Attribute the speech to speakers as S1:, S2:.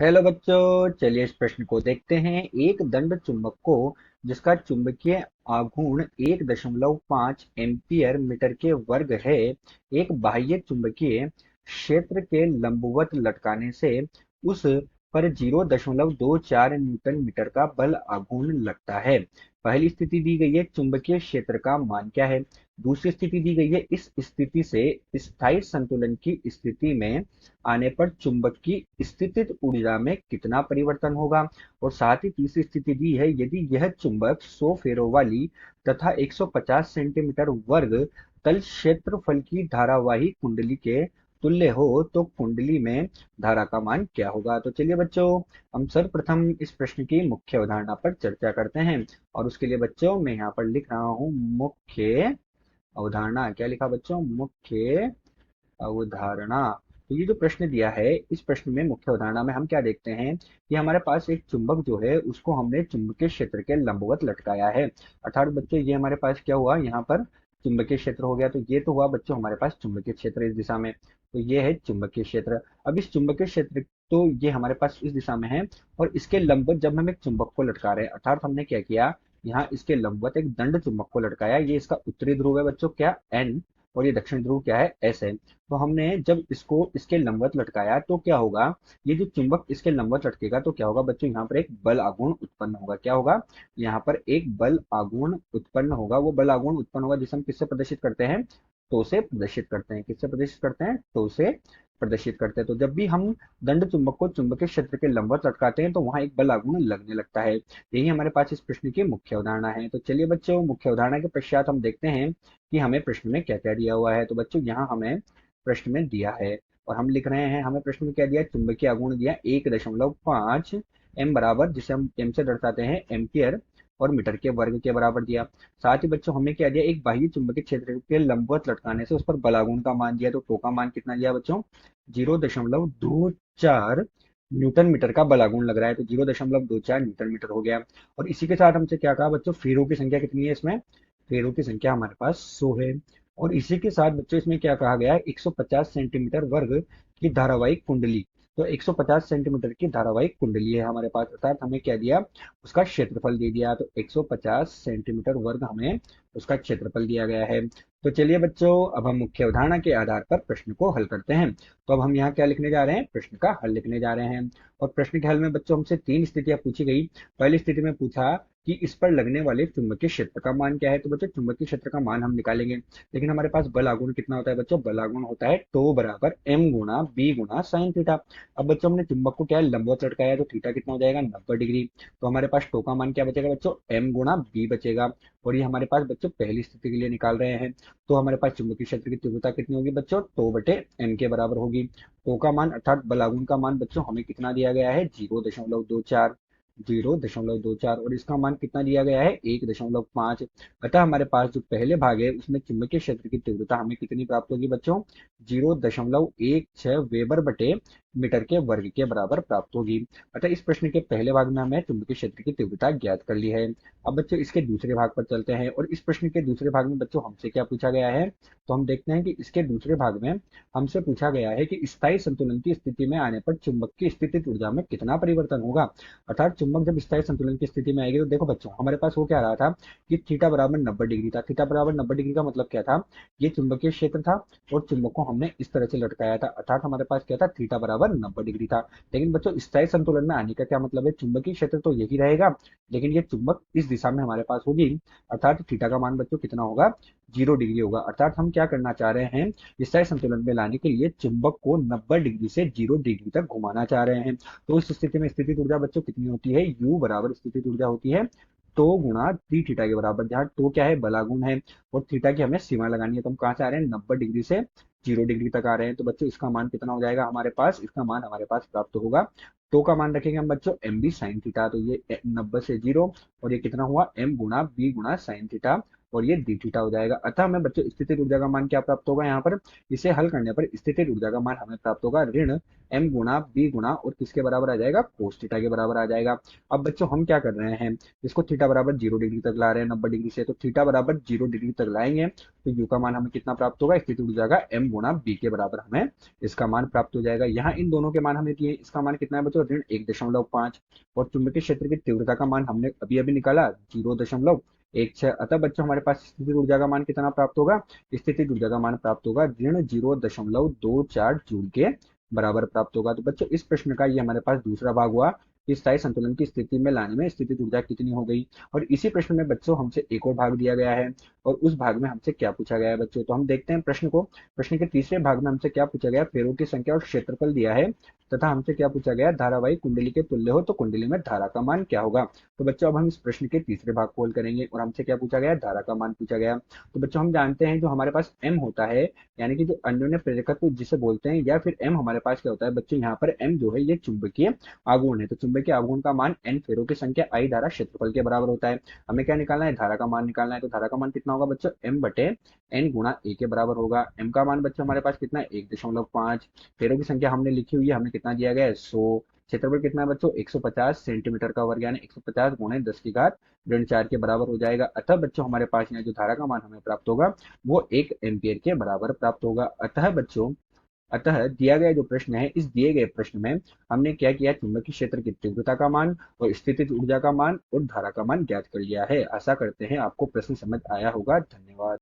S1: Hello बच्चों, चलिए इस प्रश्न को देखते हैं। एक दंड चुंबक को जिसका चुंबकीय आघूर्ण 1.5 एम्पियर मीटर के वर्ग है, एक बाह्य चुंबकीय क्षेत्र के लंबवत लटकाने से उस पर 0.24 न्यूटन मीटर का बल आघूर्ण लगता है। पहली स्थिति दी गई है, चुंबकीय क्षेत्र का मान क्या है। दूसरी स्थिति दी गई है, इस स्थिति से स्थायी संतुलन की स्थिति में आने पर चुंबक की स्थितिज ऊर्जा में कितना परिवर्तन होगा। और साथ ही तीसरी स्थिति दी है, यदि यह चुंबक 100 फेरों वाली तथा 150 सेंटीमीटर वर्ग तल क्षेत्रफल की धारावाही कुंडली के तुल्य हो तो कुंडली में धारा का मान क्या होगा। तो चलिए बच्चों, हम सर्वप्रथम इस प्रश्न की मुख्य अवधारणा पर चर्चा करते हैं। और उसके लिए बच्चों मैं यहाँ पर लिख रहा हूँ मुख्य अवधारणा। क्या लिखा बच्चों? मुख्य अवधारणा। तो ये जो प्रश्न दिया है, इस प्रश्न में मुख्य अवधारणा में हम क्या देखते हैं कि हमारे पास एक चुंबक जो है उसको हमने चुंबकीय क्षेत्र के लंबवत लटकाया है। अर्थात बच्चों ये हमारे पास क्या हुआ, यहाँ पर चुंबकीय क्षेत्र हो गया। तो ये तो हुआ बच्चों हमारे पास चुंबकीय क्षेत्र इस दिशा में। तो ये है चुंबकीय क्षेत्र। अब इस चुंबकीय क्षेत्र, तो ये हमारे पास इस दिशा में है और इसके लंबवत जब हम एक चुंबक को लटका रहे हैं, अर्थात हमने क्या किया, यहाँ इसके लंबवत एक दंड चुंबक को लटकाया। ये इसका उत्तरी ध्रुव है बच्चों, क्या, एन, और ये दक्षिण ध्रुव क्या है, एस है। तो हमने जब इसको इसके लंबवत लटकाया तो क्या होगा, ये जो चुंबक इसके लंबवत लटकेगा तो क्या होगा बच्चों, यहाँ पर एक बल आघूर्ण उत्पन्न होगा। क्या होगा, यहाँ पर एक बल आघूर्ण उत्पन्न होगा। वो बल आघूर्ण उत्पन्न होगा जिसे हम किससे प्रदर्शित करते हैं, तो से प्रदर्शित करते हैं। किससे प्रदर्शित करते हैं, तो से प्रदर्शित करते हैं। तो जब भी हम दंड चुंबक को चुंबकीय क्षेत्र के लंबवत लटकाते हैं तो वहां एक बल आघूर्ण लगने लगता है। यही हमारे पास इस प्रश्न की मुख्य अवधारणा है। तो चलिए बच्चों, मुख्य अवधारणा के पश्चात हम देखते हैं कि हमें प्रश्न में क्या क्या दिया हुआ है। तो बच्चों यहाँ हमें प्रश्न में दिया है और हम लिख रहे हैं, हमें प्रश्न में क्या दिया, चुंबकीय आघूर्ण दिया 1.5 एम बराबर, जिसे हम एम से दर्शाते हैं एम्पियर और मीटर के वर्ग के बराबर दिया। साथ ही बच्चों हमें क्या दिया, एक बाह्य चुंबकीय क्षेत्र के लंबवत लटकाने से उस पर बल आघूर्ण का मान दिया। तो टो का मान कितना दिया बच्चों, 0.24 न्यूटन मीटर का बल आघूर्ण लग रहा है। तो 0.24 न्यूटन मीटर हो गया। और इसी के साथ हमसे क्या कहा बच्चों, फेरों की संख्या कितनी है इसमें, फेरों की संख्या हमारे पास 100 है। और इसी के साथ बच्चों इसमें क्या कहा गया है, 150 सेंटीमीटर वर्ग की धारावाहिक कुंडली। तो 150 सेंटीमीटर की धारावाहिक कुंडली है हमारे पास, अर्थात हमें क्या दिया, उसका क्षेत्रफल दे दिया। तो 150 सेंटीमीटर वर्ग हमें उसका क्षेत्रफल दिया गया है। तो चलिए बच्चों, अब हम मुख्य अवधारणा के आधार पर प्रश्न को हल करते हैं। तो अब हम यहाँ क्या लिखने जा रहे हैं, प्रश्न का हल लिखने जा रहे हैं। और प्रश्न के हल में बच्चों हमसे तीन स्थितियां पूछी गई। पहली स्थिति में पूछा कि इस पर लगने वाले चुंबकीय क्षेत्र का मान क्या है। तो बच्चों चुंबकीय क्षेत्र का मान हम निकालेंगे, लेकिन हमारे पास बल आघूर्ण कितना होता है बच्चों, बल आघूर्ण होता है टो बराबर एम गुणा बी गुणा साइन थीटा। अब बच्चों हमने चुंबक को क्या है, लंबवत लटकाया, तो थीटा कितना हो जाएगा, 90 डिग्री। तो हमारे पास टो का मान क्या बचेगा बच्चों, एम गुणा बी बचेगा। और ये हमारे पास बच्चों पहली स्थिति के लिए निकाल रहे हैं। तो हमारे पास चुंबकीय क्षेत्र की तीव्रता कितनी होगी बच्चों, टो बटे एम के बराबर होगी। टो का मान अर्थात बल आघूर्ण का मान बच्चों हमें कितना दिया गया है, 0.24, 0.24, और इसका मान कितना दिया गया है, 1.5। अतः हमारे पास जो पहले भाग है उसमें चुंबकीय क्षेत्र की तीव्रता हमें कितनी प्राप्त होगी बच्चों, 0.16 वेबर बटे मीटर के वर्ग के बराबर प्राप्त होगी। अतः इस प्रश्न के पहले भाग में हमें चुंबकीय क्षेत्र की तीव्रता ज्ञात कर ली है। अब बच्चों इसके दूसरे भाग पर चलते हैं और इस प्रश्न के दूसरे भाग में बच्चों हमसे क्या पूछा गया है। तो हम देखते हैं कि इसके दूसरे भाग में हमसे पूछा गया है कि स्थायी संतुलन की स्थिति में आने पर चुंबक की स्थितिज ऊर्जा में कितना परिवर्तन होगा। अर्थात चुंबक जब स्थायी संतुलन की स्थिति में आएगी तो देखो बच्चों हमारे पास वो क्या रहा था कि थीटा बराबर 90 डिग्री था। थीटा बराबर 90 डिग्री का मतलब क्या था, ये चुंबकीय क्षेत्र था और चुंबक को हमने इस तरह से लटकाया था, अर्थात हमारे पास क्या था, थीटा बराबर 90 डिग्री था। लेकिन बच्चों स्थायी संतुलन में आने का क्या मतलब है, चुंबकीय क्षेत्र तो यही रहेगा लेकिन ये चुंबक इस दिशा में हमारे पास होगी, अर्थात थीटा का मान बच्चों कितना होगा, 0 डिग्री होगा। अर्थात हम क्या करना चाह रहे हैं, स्थायी संतुलन में लाने के लिए चुंबक को 90 डिग्री से 0 डिग्री तक घुमाना चाह रहे हैं। तो इस स्थिति में स्थितिज ऊर्जा बच्चों कितनी होती है, U बराबर स्थितिज ऊर्जा होती है टो गुणा डी थीटा के बराबर, जहाँ टो क्या है, बलागुण है और थीटा की हमें सीमा लगानी है। तो हम कहाँ से आ रहे हैं, 90 डिग्री से 0 डिग्री तक आ रहे हैं। तो बच्चों इसका मान कितना हो जाएगा हमारे पास, इसका मान हमारे पास प्राप्त होगा, टो का मान रखेंगे हम बच्चों MB साइन थीटा। तो ये 90 से 0 और ये कितना हुआ, M गुणा B गुणा साइन थीटा। और ये डी थीटा हो जाएगा। अतः हमें बच्चों स्थितिज ऊर्जा का मान क्या प्राप्त होगा यहाँ पर, इसे हल करने पर स्थितिज ऊर्जा का मान हमें प्राप्त होगा ऋण m गुणा b गुणा और किसके बराबर आ जाएगा, कोस थीटा के बराबर आ जाएगा। अब बच्चों हम क्या कर रहे हैं, इसको थीटा बराबर 0 डिग्री तक ला रहे हैं 90 डिग्री से, तो थीटा बराबर 0 डिग्री तक लाएंगे तो यू का मान हमें कितना प्राप्त होगा, स्थिति ऊर्जा का m गुणा b के बराबर हमें इसका मान प्राप्त हो जाएगा। यहाँ इन दोनों के मान हमें दिए, इसका मान कितना है बच्चों, ऋण 1.5 और चुंबकीय क्षेत्र की तीव्रता का मान हमने अभी अभी निकाला 0.16। अतः बच्चों हमारे पास स्थिति ऊर्जा का मान कितना प्राप्त होगा, स्थिति ऊर्जा का मान प्राप्त होगा ऋण 0.24 जूल के बराबर प्राप्त होगा। तो बच्चों इस प्रश्न का ये हमारे पास दूसरा भाग हुआ कि स्थायी संतुलन की स्थिति में लाने में स्थिति ऊर्जा कितनी हो गई। और इसी प्रश्न में बच्चों हमसे एक और भाग दिया गया है और उस भाग में हमसे क्या पूछा गया है बच्चों, तो हम देखते हैं प्रश्न को। प्रश्न के तीसरे भाग में हमसे क्या पूछा गया, फेरों की संख्या और क्षेत्रफल दिया है तथा हमसे क्या पूछा गया, धारावाही कुंडली के तुल्य हो तो कुंडली में धारा का मान क्या होगा। तो बच्चों अब हम इस प्रश्न के तीसरे भाग को हल करेंगे और हमसे क्या पूछा गया, धारा का मान पूछा गया। तो बच्चों हम जानते हैं जो हमारे पास m होता है, यानी कि जो अन्योन्य प्रेरकत्व जिसे बोलते हैं, या फिर m हमारे पास क्या होता है बच्चों, यहाँ पर m जो है ये चुंबकीय आघूर्ण है। तो चुंबकीय आघूर्ण का मान n फेरों की संख्या I धारा क्षेत्रफल के बराबर होता है। हमें क्या निकालना है, धारा का मान निकालना है। तो धारा का मान कितना होगा बच्चों, m बटे n गुणा a के बराबर होगा। m का मान बच्चों हमारे पास कितना है, 1.5। फेरों की संख्या हमने लिखी हुई है, हमें कितना दिया गया है, 100। क्षेत्रफल कितना है बच्चों, 150 सेंटीमीटर का वर्ग, यानी 150 गुणे 10 की घात ऋण 4 के बराबर हो जाएगा। अतः बच्चों हमारे पास यहाँ जो धारा का मान हमें प्राप्त होगा वो 1 एम्पियर के बराबर प्राप्त होगा। अतः दिया गया जो प्रश्न है, इस दिए गए प्रश्न में हमने क्या किया, चुंबकीय क्षेत्र की तीव्रता का मान और स्थितिज ऊर्जा का मान और धारा का मान ज्ञात कर लिया है। आशा करते हैं आपको प्रश्न समझ आया होगा। धन्यवाद।